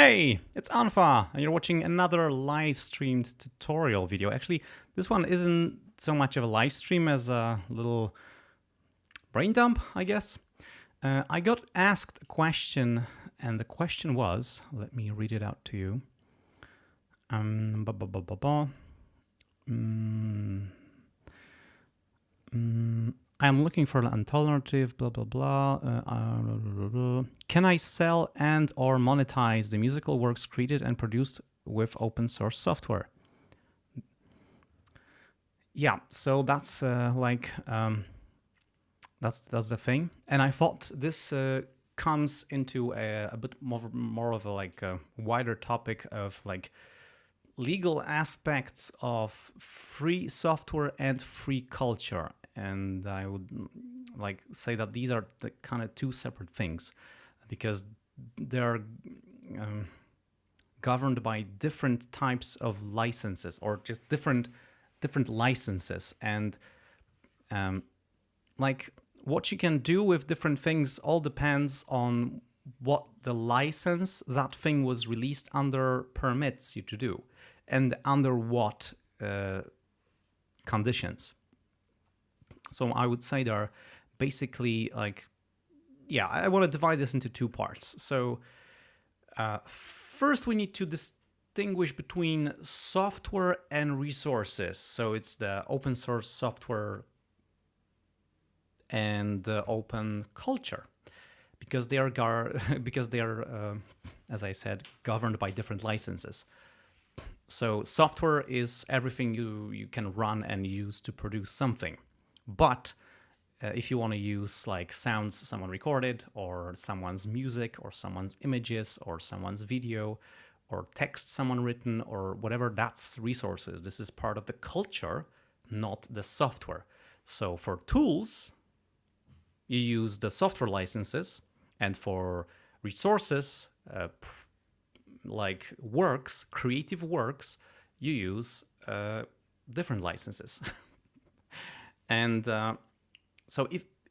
Hey, it's Anfa, and you're watching another live-streamed tutorial video. Actually, this one isn't so much of a live stream as a little brain dump, I guess. I got asked a question, and the question was, let me read it out to you. I'm looking for an alternative, blah, blah, blah. Can I sell and or monetize the musical works created and produced with open source software? Yeah, so that's that's the thing. And I thought this comes into a bit more of a wider topic of legal aspects of free software and free culture. And I would say that these are the kind of two separate things because they're governed by different types of licenses or just different licenses. And what you can do with different things all depends on what the license that thing was released under permits you to do and under what conditions. So I would say there are basically I want to divide this into two parts. So first we need to distinguish between software and resources. So it's the open source software and the open culture, because they are as I said, governed by different licenses. So software is everything you can run and use to produce something. But if you want to use sounds someone recorded, or someone's music, or someone's images, or someone's video, or text someone written, or whatever, that's resources. This is part of the culture, not the software. So for tools, you use the software licenses, and for resources, like works, creative works, you use different licenses. And so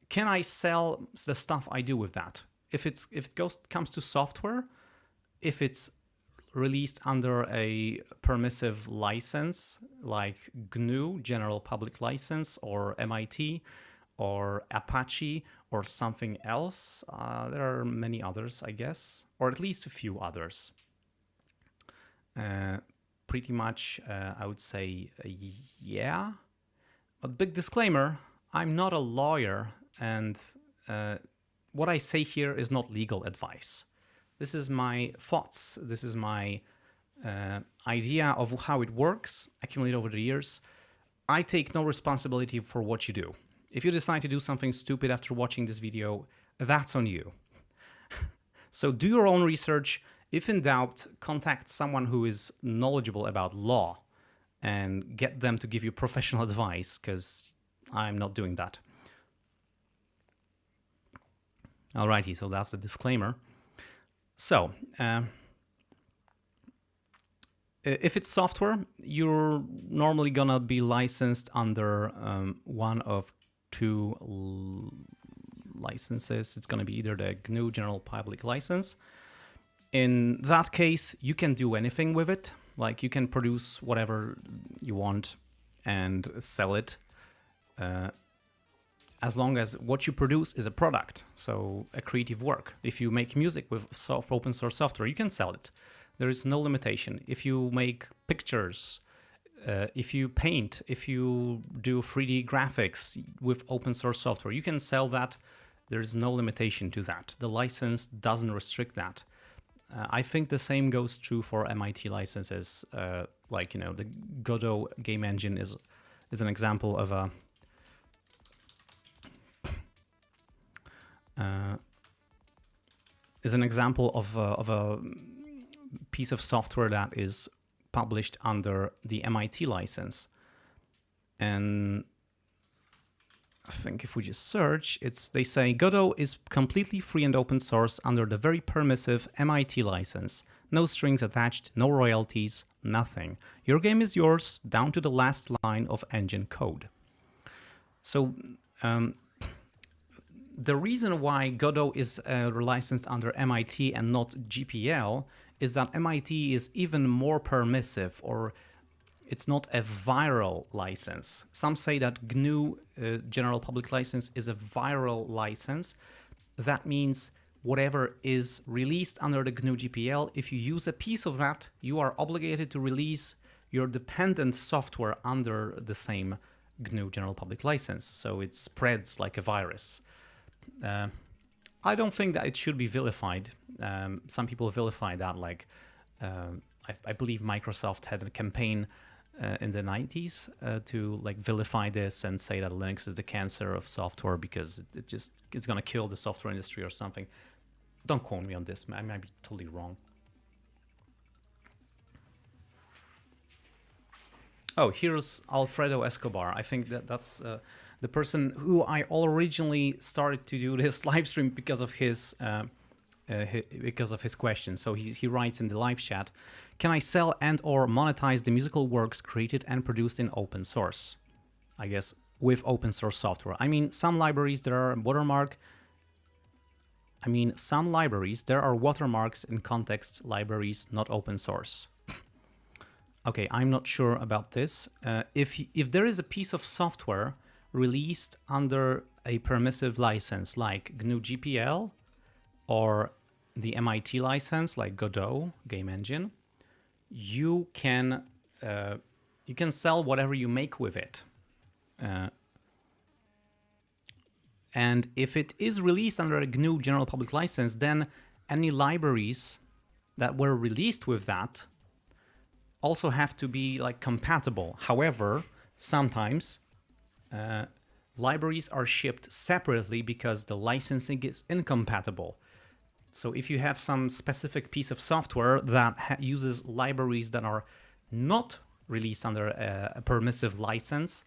can I sell the stuff I do with that? If it comes to software, if it's released under a permissive license like GNU, General Public License, or MIT, or Apache, or something else, there are many others, I guess, or at least a few others. Pretty much, I would say, yeah. But big disclaimer, I'm not a lawyer, and what I say here is not legal advice. This is my thoughts. This is my idea of how it works, accumulated over the years. I take no responsibility for what you do. If you decide to do something stupid after watching this video, that's on you. So do your own research. If in doubt, contact someone who is knowledgeable about law and get them to give you professional advice, because I'm not doing that. Alrighty, so that's the disclaimer. So, if it's software, you're normally gonna be licensed under one of two licenses. It's gonna be either the GNU General Public License. In that case, you can do anything with it. Like, you can produce whatever you want and sell it, as long as what you produce is a product, so a creative work. If you make music with open source software, you can sell it. There is no limitation. If you make pictures, if you paint, if you do 3D graphics with open source software, you can sell that. There is no limitation to that. The license doesn't restrict that. I think the same goes true for MIT licenses. The Godot game engine is an example of a piece of software that is published under the MIT license. And I think if we just search, they say Godot is completely free and open source under the very permissive MIT license. No strings attached, no royalties, nothing. Your game is yours down to the last line of engine code. So the reason why Godot is licensed under MIT and not GPL is that MIT is even more permissive, or it's not a viral license. Some say that GNU General Public License is a viral license. That means whatever is released under the GNU GPL, if you use a piece of that, you are obligated to release your dependent software under the same GNU General Public License. So it spreads like a virus. I don't think that it should be vilified. Some people vilify that, like I believe Microsoft had a campaign in the 90s to like vilify this and say that Linux is the cancer of software because it's going to kill the software industry or something. Don't quote me on this. I might be totally wrong. Oh, here's Alfredo Escobar. I think that's the person who I originally started to do this live stream because of his question. So he writes in the live chat, can I sell and or monetize the musical works created and produced in open source? I guess with open source software. I mean, some libraries there are watermarks in context libraries, not open source. Okay, I'm not sure about this. If there is a piece of software released under a permissive license like GNU GPL or the MIT license like Godot game engine, you can sell whatever you make with it. And if it is released under a GNU General Public License, then any libraries that were released with that also have to be like compatible. However, sometimes libraries are shipped separately because the licensing is incompatible. So if you have some specific piece of software that uses libraries that are not released under a permissive license,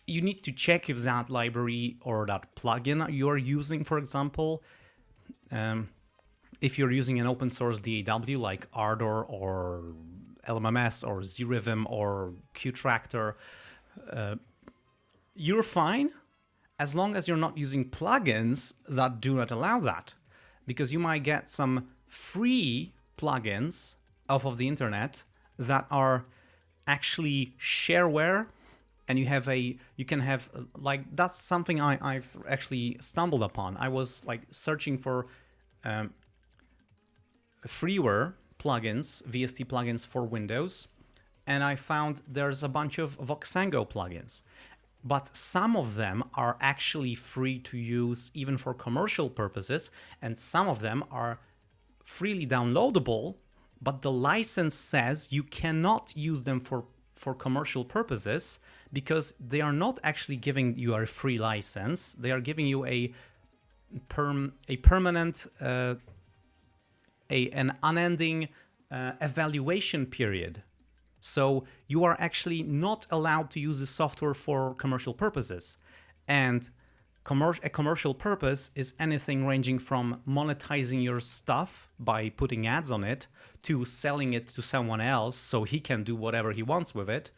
you need to check if that library or that plugin you're using, for example, if you're using an open source DAW like Ardour or LMMS or ZRhythm or Qtractor, you're fine as long as you're not using plugins that do not allow that. Because you might get some free plugins off of the internet that are actually shareware, and you can have like, that's something I've actually stumbled upon. I was like searching for freeware plugins, VST plugins for Windows, and I found there's a bunch of Voxengo plugins. But some of them are actually free to use even for commercial purposes, and some of them are freely downloadable, but the license says you cannot use them for commercial purposes because they are not actually giving you a free license. They are giving you an unending evaluation period. So you are actually not allowed to use the software for commercial purposes. And a commercial purpose is anything ranging from monetizing your stuff by putting ads on it, to selling it to someone else so he can do whatever he wants with it,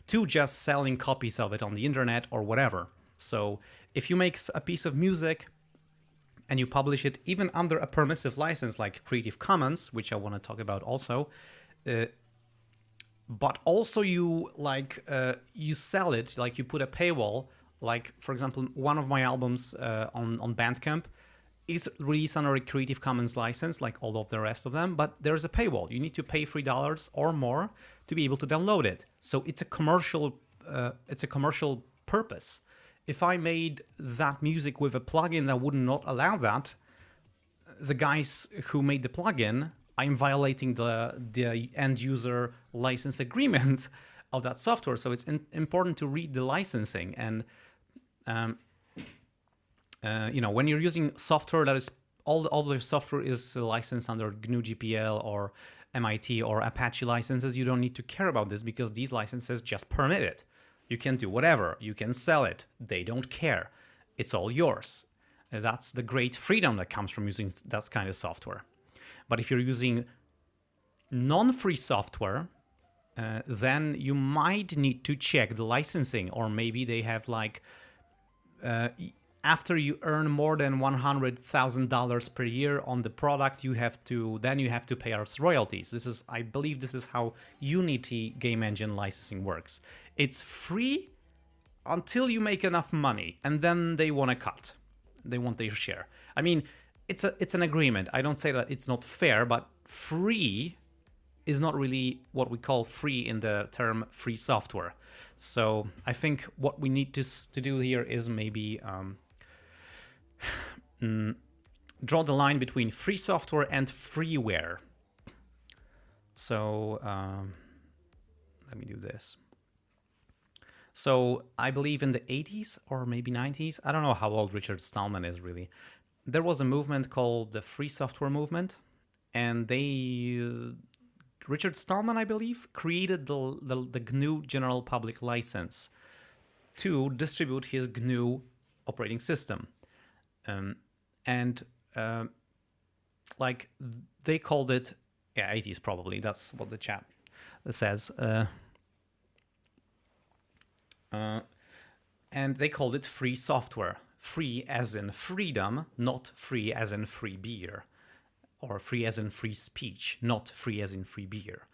to just selling copies of it on the internet or whatever. So if you make a piece of music and you publish it even under a permissive license like Creative Commons, which I want to talk about also, but also you you sell it, like you put a paywall, like for example, one of my albums on Bandcamp is released under a Creative Commons license, like all of the rest of them, but there's a paywall. You need to pay $3 or more to be able to download it. So it's a commercial purpose. If I made that music with a plugin that would not allow that, the guys who made the plugin, I'm violating the end user license agreement of that software. So it's important to read the licensing. And when you're using software that is all the software is licensed under GNU GPL or MIT or Apache licenses, you don't need to care about this because these licenses just permit it. You can do whatever. You can sell it. They don't care. It's all yours. That's the great freedom that comes from using that kind of software. But if you're using non-free software, then you might need to check the licensing, or maybe they have like, after you earn more than $100,000 per year on the product, you have to pay us royalties. I believe this is how Unity game engine licensing works. It's free until you make enough money, and then they want a cut. They want their share. I mean, it's an agreement. I don't say that it's not fair, but free is not really what we call free in the term free software. So I think what we need to do here is maybe draw the line between free software and freeware. So let me do this. So I believe in the 80s or maybe 90s, I don't know how old Richard Stallman is really, there was a movement called the Free Software Movement, and Richard Stallman, I believe, created the GNU General Public License to distribute his GNU operating system. Like they called it, 80s probably, that's what the chat says. And they called it free software. Free as in freedom, not free as in free beer. Or free as in free speech, not free as in free beer.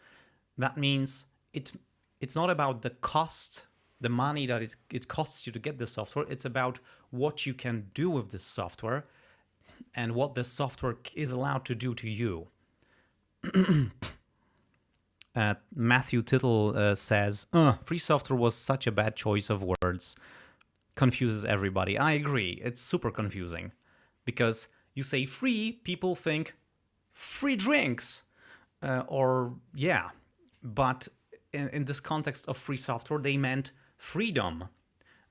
That means it's not about the cost, the money that it costs you to get the software. It's about what you can do with this software and what the software is allowed to do to you. Matthew Tittle says, free software was such a bad choice of words. Confuses everybody. I agree. It's super confusing. Because you say free, people think free drinks. But in this context of free software, they meant freedom.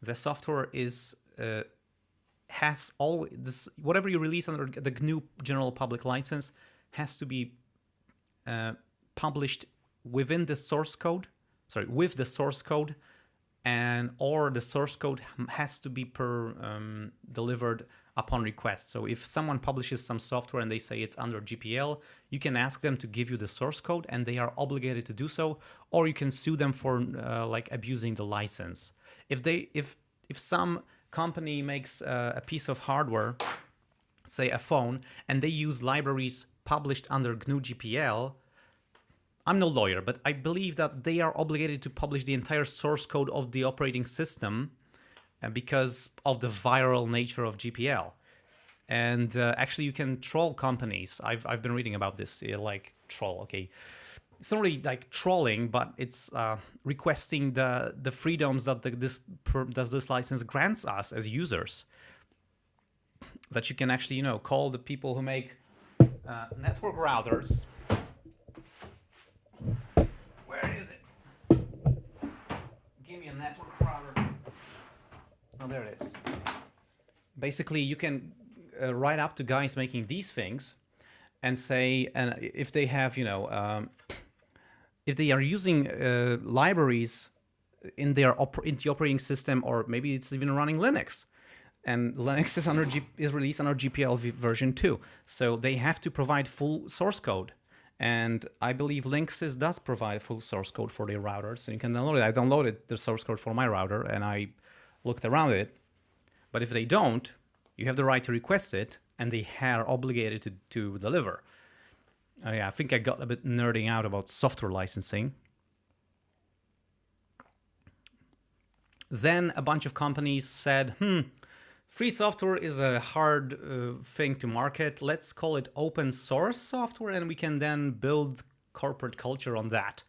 The software has all this, whatever you release under the GNU General Public License has to be published within the source code, with the source code, or the source code has to be delivered upon request. So if someone publishes some software and they say it's under GPL, you can ask them to give you the source code and they are obligated to do so, or you can sue them for like abusing the license. If some company makes a piece of hardware, say a phone, and they use libraries published under GNU GPL, I'm no lawyer, but I believe that they are obligated to publish the entire source code of the operating system because of the viral nature of GPL. And actually, you can troll companies. I've been reading about this, like troll. Okay, it's not really like trolling, but it's requesting the freedoms that this license grants us as users. That you can actually, call the people who make network routers. Where is it? Give me a network router. Oh, there it is. Basically, you can write up to guys making these things and say, and if they have, if they are using libraries in the operating system, or maybe it's even running Linux, and Linux is released under GPL version 2, so they have to provide full source code. And I believe Linksys does provide full source code for their routers, so you can download it. I downloaded the source code for my router, and I looked around it. But if they don't, you have the right to request it, and they are obligated to deliver. I think I got a bit nerding out about software licensing. Then a bunch of companies said, free software is a hard thing to market. Let's call it open source software, and we can then build corporate culture on that.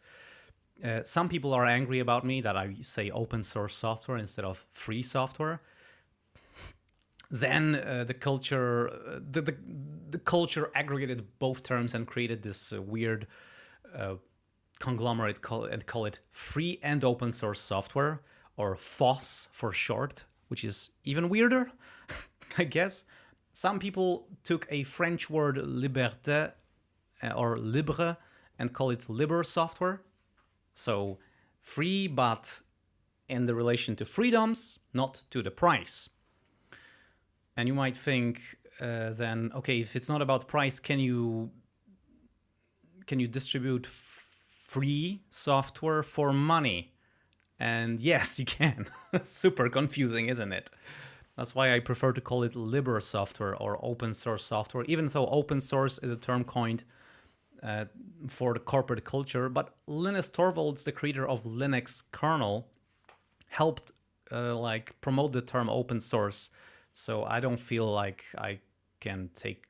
Some people are angry about me that I say open source software instead of free software. Then the culture aggregated both terms and created this weird conglomerate and call it free and open source software, or FOSS for short, which is even weirder, I guess. Some people took a French word liberté or libre and call it liber software. So free, but in the relation to freedoms, not to the price. And you might think then, okay, if it's not about price, can you distribute free software for money? And yes, you can. Super confusing, isn't it? That's why I prefer to call it liber software or open source software, even though open source is a term coined for the corporate culture. But Linus Torvalds, the creator of Linux kernel, helped like promote the term open source. So I don't feel like I can take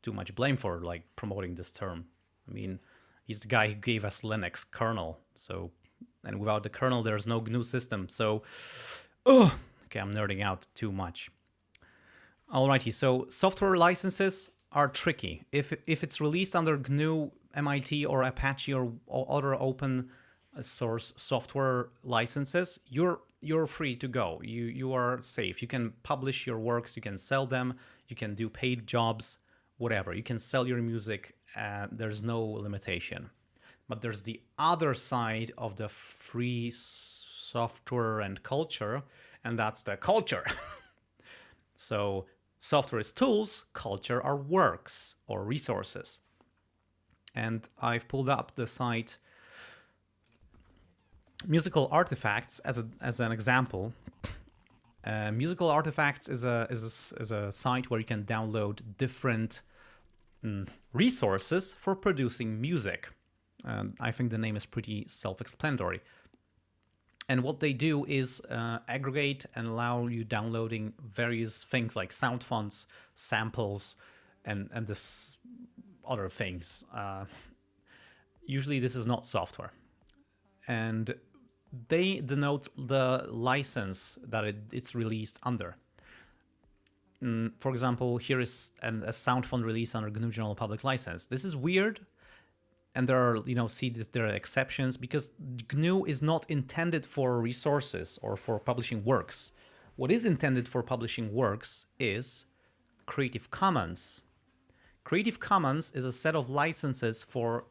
too much blame for like promoting this term. I mean, he's the guy who gave us Linux kernel. So, and without the kernel, there's no GNU system. So, okay, I'm nerding out too much. Alrighty, so software licenses are tricky. If it's released under GNU, MIT, or Apache, or other open source software licenses, you're free to go. You are safe. You can publish your works, you can sell them, you can do paid jobs, whatever. You can sell your music. There's no limitation. But there's the other side of the free software and culture, and that's the culture. So software is tools, culture are works or resources. And I've pulled up the site Musical Artifacts as an example. Musical Artifacts is a site where you can download different resources for producing music. I think the name is pretty self-explanatory. And what they do is aggregate and allow you downloading various things like sound fonts, samples, and this other things. Usually this is not software. And they denote the license that it's released under. For example, here is a sound font release under GNU General Public License. This is weird. And there are, there are exceptions because GNU is not intended for resources or for publishing works. What is intended for publishing works is Creative Commons. Creative Commons is a set of licenses for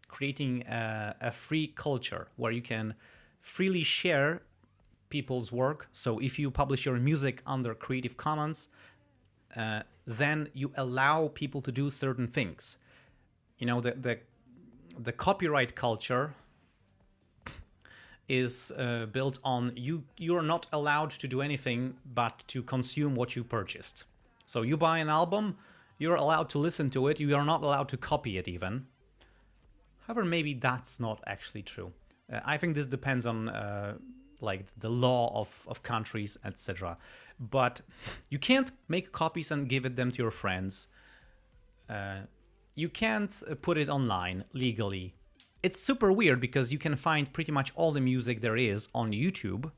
creating a free culture where you can freely share people's work. So if you publish your music under Creative Commons, then you allow people to do certain things. The copyright culture is built on you're not allowed to do anything but to consume what you purchased. So you buy an album, you're allowed to listen to it, you are not allowed to copy it even. However, maybe that's not actually true. I think this depends on like the law of countries, etc. But you can't make copies and give them to your friends. You can't put it online legally. It's super weird because you can find pretty much all the music there is on YouTube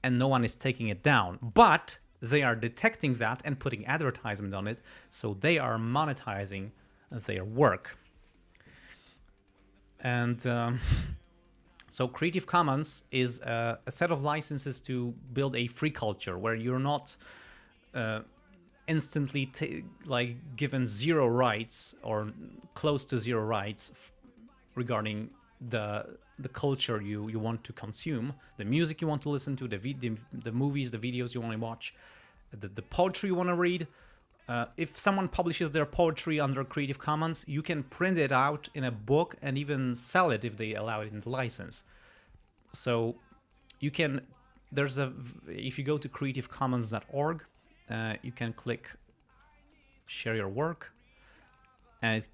and no one is taking it down. But they are detecting that and putting advertisement on it, so they are monetizing their work. And so Creative Commons is a set of licenses to build a free culture where you're not instantly given zero rights or close to zero rights regarding the culture you want to consume, the music you want to listen to, the movies, the videos you want to watch, the poetry you want to read. If someone publishes their poetry under Creative Commons, you can print it out in a book and even sell it if they allow it in the license. So you can, if you go to creativecommons.org, you can click share your work and it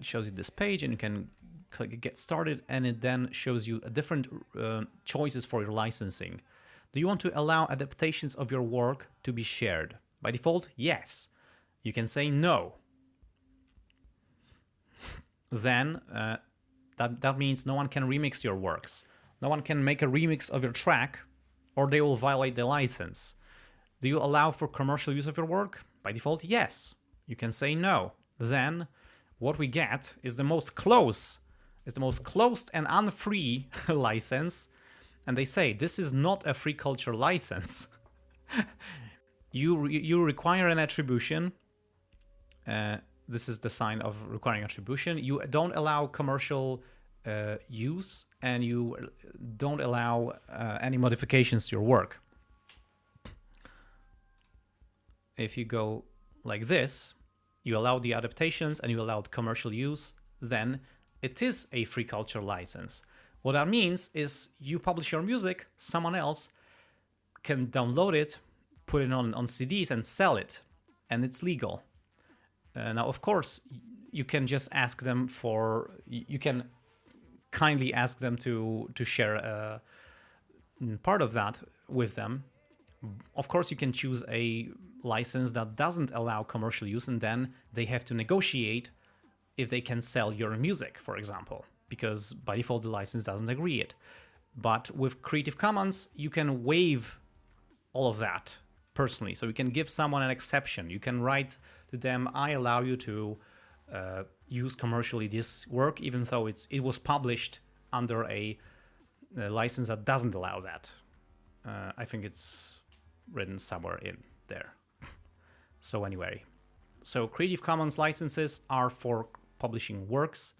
shows you this page, and you can click get started, and it then shows you different choices for your licensing. Do you want to allow adaptations of your work to be shared? By default, yes. You can say no. Then that means no one can remix your works. No one can make a remix of your track, or they will violate the license. Do you allow for commercial use of your work? By default, yes. You can say no. Then what we get is the most closed and unfree license. And they say this is not a free culture license. You require an attribution. This is the sign of requiring attribution. You don't allow commercial use, and you don't allow any modifications to your work. If you go like this, you allow the adaptations and you allow the commercial use, then it is a free culture license. What that means is you publish your music, someone else can download it, put it on CDs and sell it, and it's legal. Now, of course, you can just ask them for, you can kindly ask them to share part of that with them. Of course, you can choose a license that doesn't allow commercial use, and then they have to negotiate if they can sell your music, for example, because by default the license doesn't agree it. But with Creative Commons, you can waive all of that personally. So you can give someone an exception. You can write to them, I allow you to use commercially this work, even though it was published under a license that doesn't allow that. I think it's written somewhere in there. So anyway, so Creative Commons licenses are for publishing works,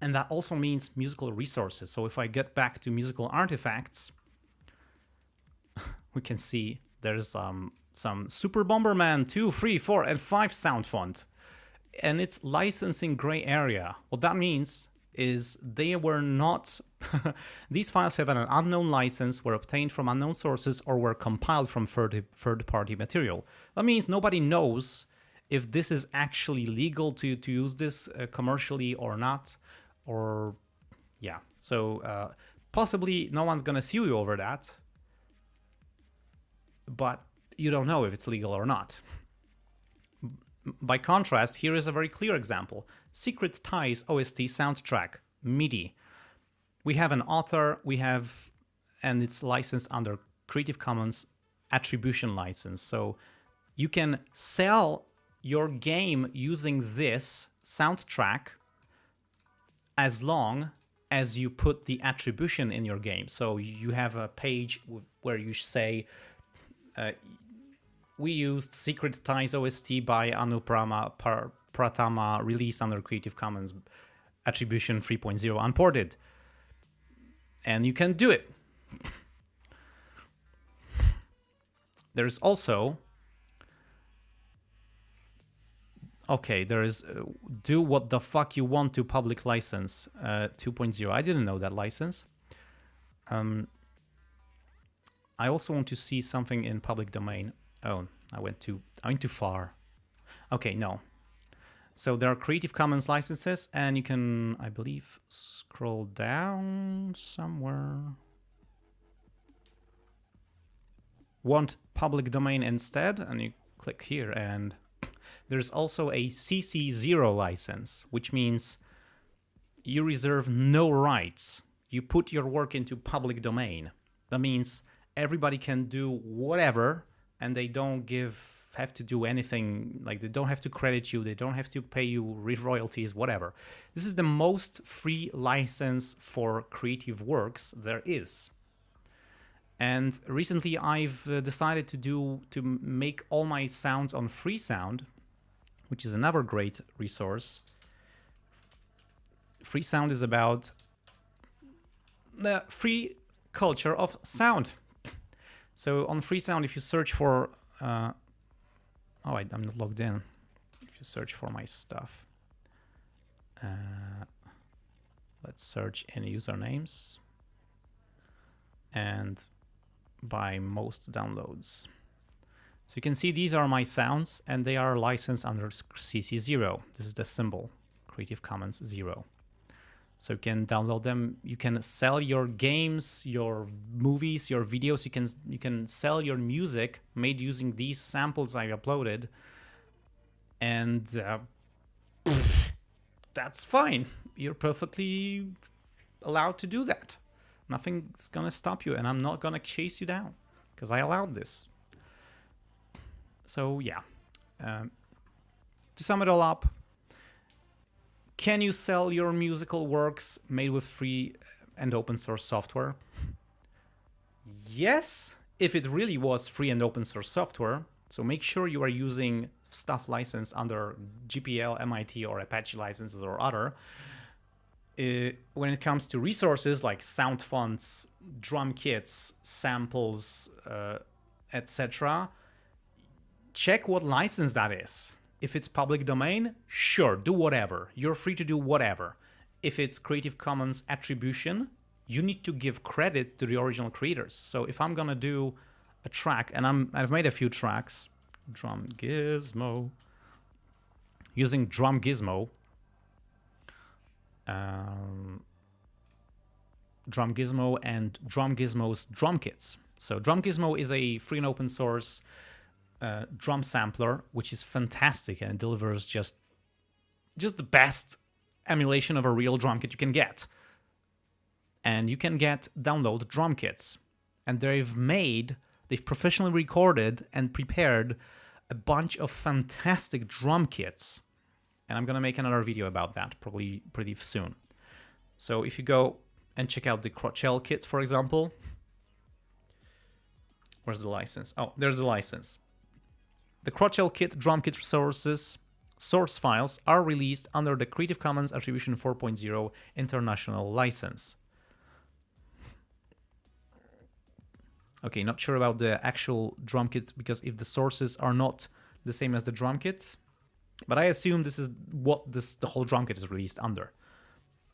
and that also means musical resources. So if I get back to musical artifacts, we can see there's some Super Bomberman 2, 3, 4, and 5 sound font, and it's licensing gray area. What that means is they were not, these files have an unknown license, were obtained from unknown sources, or were compiled from third-party material. That means nobody knows if this is actually legal to use this commercially or not, or yeah. So possibly no one's gonna sue you over that, but you don't know if it's legal or not. By contrast, here is a very clear example. Secret Ties OST soundtrack, MIDI. We have an author, and it's licensed under Creative Commons attribution license. So you can sell your game using this soundtrack as long as you put the attribution in your game. So you have a page where you say, we used Secret Ties OST by Pratama, released under Creative Commons Attribution 3.0 unported. And you can do it. There's also, okay, there is do what the fuck you want to public license 2.0. I didn't know that license. I also want to see something in public domain. Oh, I went too far. Okay, no. So there are Creative Commons licenses, and you can, I believe, scroll down somewhere. Want public domain instead? And you click here, and there's also a CC0 license, which means you reserve no rights. You put your work into public domain. That means everybody can do whatever, and they don't have to do anything, like they don't have to credit you, they don't have to pay you royalties, whatever. This is the most free license for creative works there is. And recently I've decided to make all my sounds on Freesound, which is another great resource. Freesound is about the free culture of sound. So on Freesound, if you search for, I'm not logged in. If you search for my stuff, let's search in usernames and by most downloads. So you can see these are my sounds, and they are licensed under CC0. This is the symbol, Creative Commons 0. So you can download them. You can sell your games, your movies, your videos. You can sell your music made using these samples I uploaded, and that's fine. You're perfectly allowed to do that. Nothing's gonna stop you, and I'm not gonna chase you down because I allowed this. So yeah, to sum it all up. Can you sell your musical works made with free and open source software? Yes, if it really was free and open source software. So make sure you are using stuff licensed under GPL, MIT, or Apache licenses or other. When it comes to resources like sound fonts, drum kits, samples, etc., check what license that is. If it's public domain, sure, do whatever. You're free to do whatever. If it's Creative Commons attribution, you need to give credit to the original creators. So if I'm gonna do a track, and I've made a few tracks. Drum Gizmo. Using Drum Gizmo. Drum Gizmo and Drum Gizmo's drum kits. So Drum Gizmo is a free and open source drum sampler, which is fantastic and delivers just the best emulation of a real drum kit you can get. And you can download drum kits. And they've professionally recorded and prepared a bunch of fantastic drum kits. And I'm gonna make another video about that probably pretty soon. So if you go and check out the Crotchell kit, for example, where's the license? Oh, there's the license. The Crotchell kit drum kit source files are released under the Creative Commons Attribution 4.0 International License. Okay, not sure about the actual drum kit, because if the sources are not the same as the drum kit, but I assume this is what the whole drum kit is released under.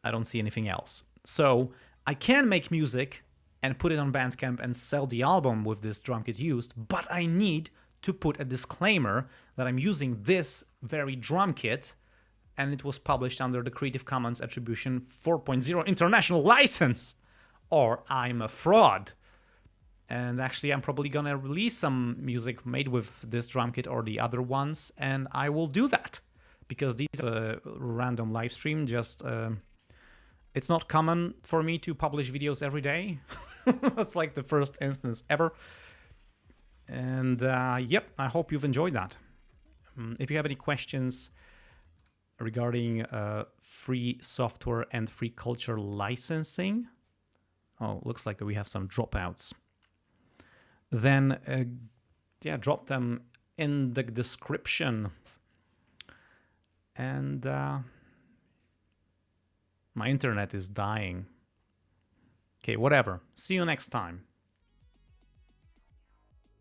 I don't see anything else. So I can make music and put it on Bandcamp and sell the album with this drum kit used, but I need to put a disclaimer that I'm using this very drum kit and it was published under the Creative Commons Attribution 4.0 International License, or I'm a fraud. And actually, I'm probably gonna release some music made with this drum kit or the other ones, and I will do that because these are a random live stream. Just it's not common for me to publish videos every day. That's like the first instance ever. And yep, I hope you've enjoyed that. If you have any questions regarding free software and free culture licensing, oh, looks like we have some dropouts. Then yeah, drop them in the description. And my internet is dying. Okay, whatever. See you next time.